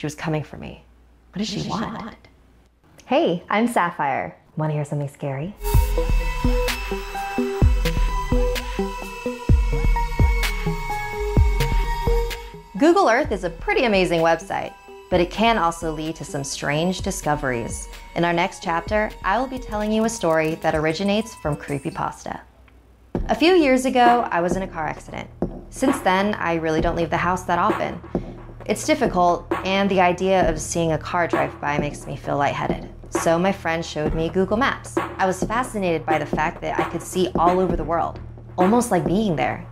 She was coming for me. What does she want? Hey, I'm Sapphire. Want to hear something scary? Google Earth is a pretty amazing website, but it can also lead to some strange discoveries. In our next chapter, I will be telling you a story that originates from creepypasta. A few years ago, I was in a car accident. Since then, I really don't leave the house that often. It's difficult, and the idea of seeing a car drive by makes me feel lightheaded. So my friend showed me Google Maps. I was fascinated by the fact that I could see all over the world, almost like being there.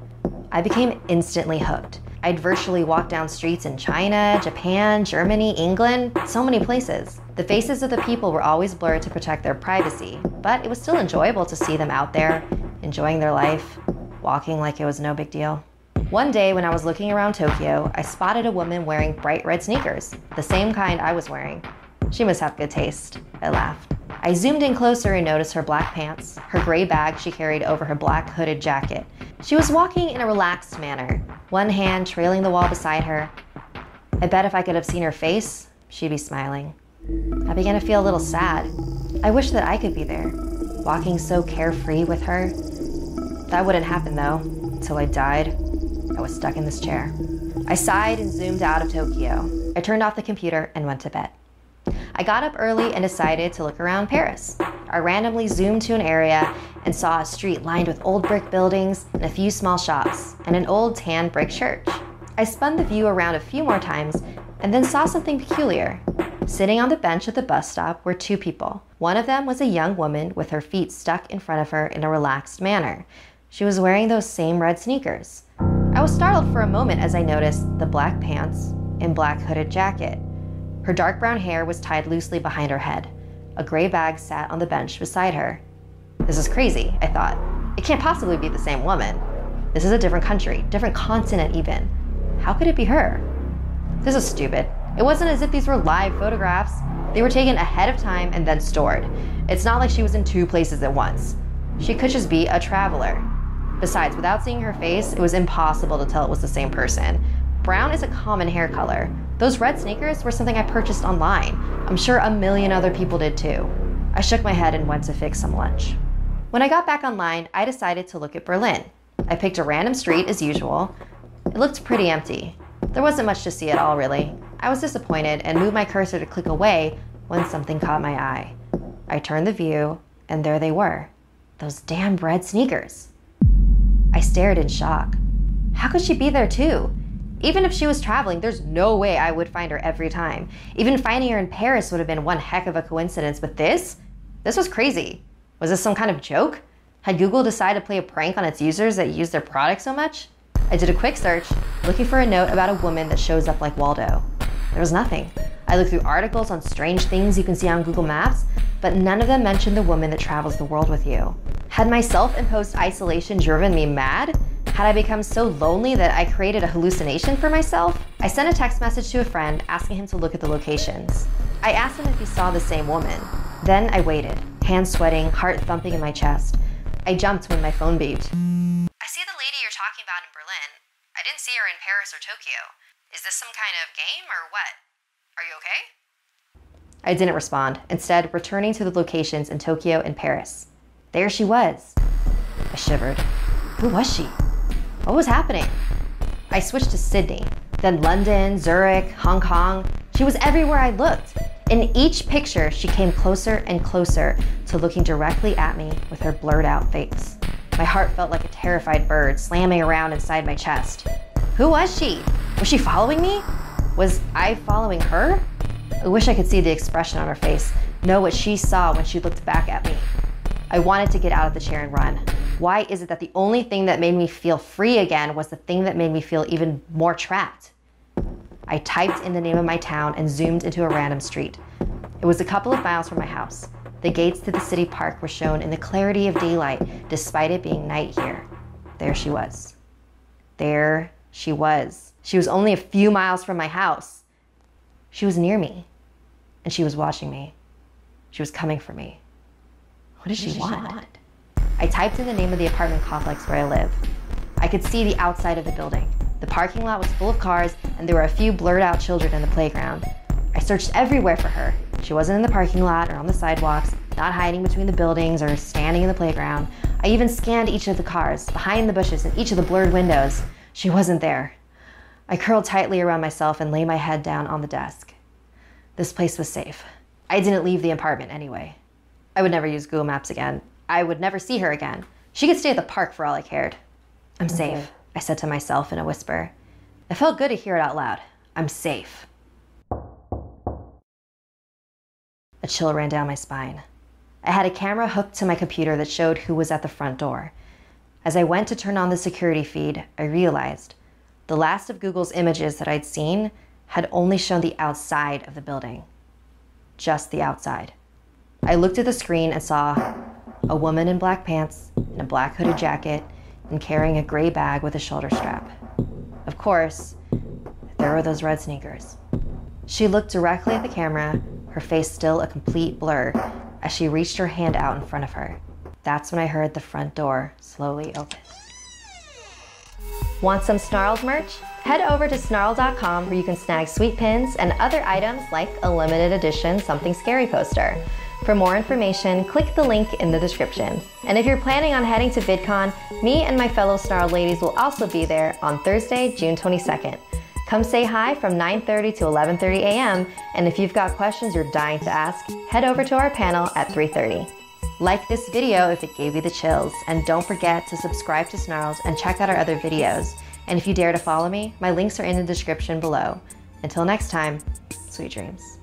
I became instantly hooked. I'd virtually walk down streets in China, Japan, Germany, England, so many places. The faces of the people were always blurred to protect their privacy, but it was still enjoyable to see them out there, enjoying their life, walking like it was no big deal. One day when I was looking around Tokyo, I spotted a woman wearing bright red sneakers, the same kind I was wearing. She must have good taste, I laughed. I zoomed in closer and noticed her black pants, her gray bag she carried over her black hooded jacket. She was walking in a relaxed manner, one hand trailing the wall beside her. I bet if I could have seen her face, she'd be smiling. I began to feel a little sad. I wish that I could be there, walking so carefree with her. That wouldn't happen though, until I died. I was stuck in this chair. I sighed and zoomed out of Tokyo. I turned off the computer and went to bed. I got up early and decided to look around Paris. I randomly zoomed to an area and saw a street lined with old brick buildings and a few small shops and an old tan brick church. I spun the view around a few more times and then saw something peculiar. Sitting on the bench at the bus stop were two people. One of them was a young woman with her feet stuck in front of her in a relaxed manner. She was wearing those same red sneakers. I was startled for a moment as I noticed the black pants and black hooded jacket. Her dark brown hair was tied loosely behind her head. A gray bag sat on the bench beside her. This is crazy, I thought. It can't possibly be the same woman. This is a different country, different continent even. How could it be her? This is stupid. It wasn't as if these were live photographs. They were taken ahead of time and then stored. It's not like she was in two places at once. She could just be a traveler. Besides, without seeing her face, it was impossible to tell it was the same person. Brown is a common hair color. Those red sneakers were something I purchased online. I'm sure a million other people did too. I shook my head and went to fix some lunch. When I got back online, I decided to look at Berlin. I picked a random street as usual. It looked pretty empty. There wasn't much to see at all, really. I was disappointed and moved my cursor to click away when something caught my eye. I turned the view, and there they were. Those damn red sneakers. I stared in shock. How could she be there too? Even if she was traveling, there's no way I would find her every time. Even finding her in Paris would have been one heck of a coincidence, but this was crazy. Was this some kind of joke? Had Google decided to play a prank on its users that use their product so much? I did a quick search, looking for a note about a woman that shows up like Waldo. There was nothing. I looked through articles on strange things you can see on Google Maps, but none of them mentioned the woman that travels the world with you. Had my self-imposed isolation driven me mad? Had I become so lonely that I created a hallucination for myself? I sent a text message to a friend asking him to look at the locations. I asked him if he saw the same woman. Then I waited, hands sweating, heart thumping in my chest. I jumped when my phone beeped. I see the lady you're talking about in Berlin. I didn't see her in Paris or Tokyo. Is this some kind of game or what? Are you okay? I didn't respond, instead returning to the locations in Tokyo and Paris. There she was. I shivered. Who was she? What was happening? I switched to Sydney, then London, Zurich, Hong Kong. She was everywhere I looked. In each picture, she came closer and closer to looking directly at me with her blurred out face. My heart felt like a terrified bird slamming around inside my chest. Who was she? Was she following me? Was I following her? I wish I could see the expression on her face, know what she saw when she looked back at me. I wanted to get out of the chair and run. Why is it that the only thing that made me feel free again was the thing that made me feel even more trapped? I typed in the name of my town and zoomed into a random street. It was a couple of miles from my house. The gates to the city park were shown in the clarity of daylight, despite it being night here. There she was. There she was. She was only a few miles from my house. She was near me, and she was watching me. She was coming for me. What does she want? I typed in the name of the apartment complex where I live. I could see the outside of the building. The parking lot was full of cars, and there were a few blurred out children in the playground. I searched everywhere for her. She wasn't in the parking lot or on the sidewalks, not hiding between the buildings or standing in the playground. I even scanned each of the cars, behind the bushes, and each of the blurred windows. She wasn't there. I curled tightly around myself and lay my head down on the desk. This place was safe. I didn't leave the apartment anyway. I would never use Google Maps again. I would never see her again. She could stay at the park for all I cared. I'm safe, I said to myself in a whisper. It felt good to hear it out loud. I'm safe. A chill ran down my spine. I had a camera hooked to my computer that showed who was at the front door. As I went to turn on the security feed, I realized the last of Google's images that I'd seen had only shown the outside of the building. Just the outside. I looked at the screen and saw a woman in black pants and a black hooded jacket and carrying a gray bag with a shoulder strap. Of course, there were those red sneakers. She looked directly at the camera, her face still a complete blur, as she reached her hand out in front of her. That's when I heard the front door slowly open. Want some Snarled merch? Head over to snarled.com where you can snag sweet pins and other items like a limited edition Something Scary poster. For more information, click the link in the description. And if you're planning on heading to VidCon, me and my fellow Snarled ladies will also be there on Thursday, June 22nd. Come say hi from 9:30 to 11:30 a.m. And if you've got questions you're dying to ask, head over to our panel at 3:30. Like this video if it gave you the chills, and don't forget to subscribe to Snarled and check out our other videos. And if you dare to follow me, my links are in the description below. Until next time, sweet dreams.